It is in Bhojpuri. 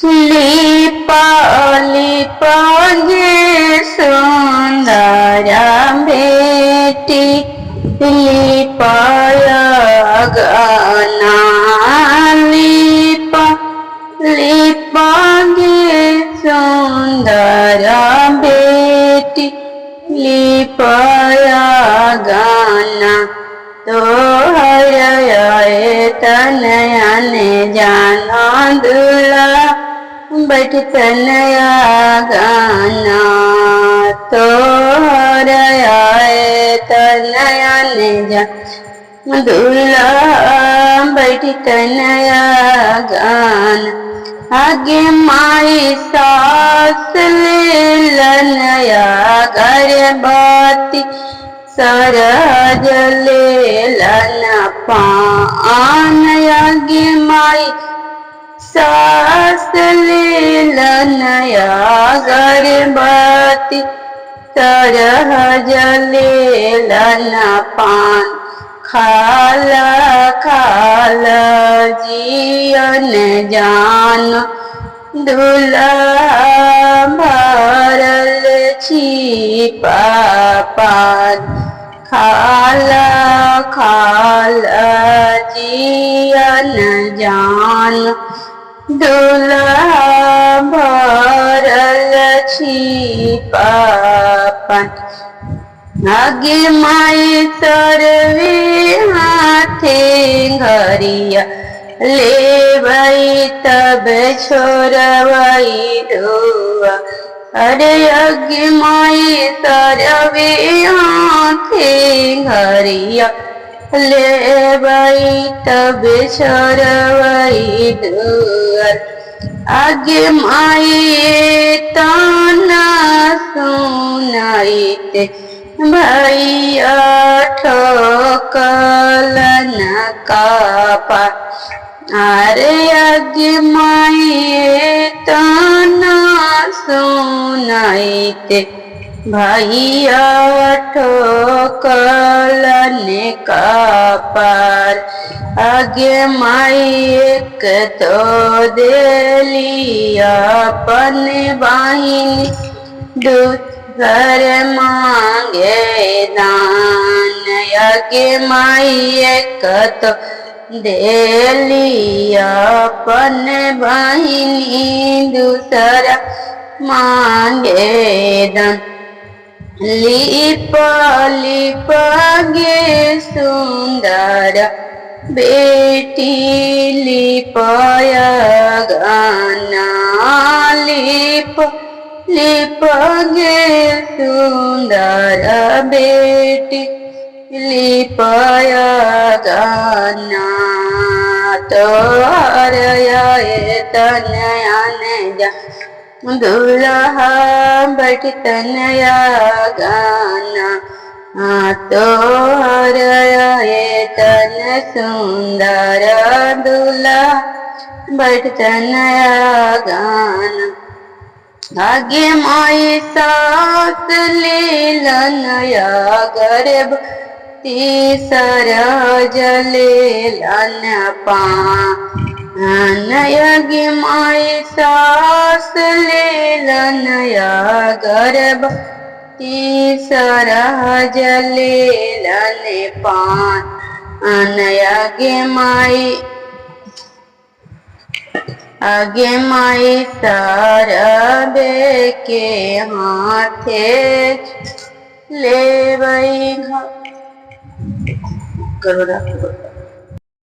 लिपा लिपा गे सुंदरा बेटी लिपाया गाना लिपा लिपा गे सुंदरा बेटी लिपाया गाना तो हर तनयन जाना दूल्हा बैठ तनया गाना तो हर तनयन जाना दूल्हा बैठ तनया गाना आगे माई सास ले लनया गर्भवती सरज ले लन पान आगे माई सास ले लनया गर्भवती सरज ले लन पान खाला खाला जियन जान दूल्हा भरल छिपा पान खाला खाला जियन जान दूल्हा भरल छिपा पान आगे माई सरवे हाथे घरिया ले भाई तब छोरवाई धुआ अरे आगे माई सरवे हाथे घरिया ले भाई तब छोरवाई धुआ आगे माई ताना सुनाईते भैया ठोकलन कापा अरे आगे माई ताना सुनाईते भैया ठोकलन कापार आगे माई एक तो देलिया अपन बहिनी दूसर मांगे दान आगे माई एक तो देलिया अपन बहिनी दूसरा मांगे दान लिपा लिपा गे सुंदर बेटी लिपाया गाना लिपा लिपा गे सुंदर बेटी लिपाया गाना तो हर तनयन जा दूल्हा बैठ तनया गाना तो हर तन सुंदर दूल्हा बैठ तनया गाना आगे माई सास ले लनया गर्भ सरज ले लन पान आगे माई सास ले लनया गर्भ सरज ले लन पान आगे माई सरबे के हाथे ले वही करो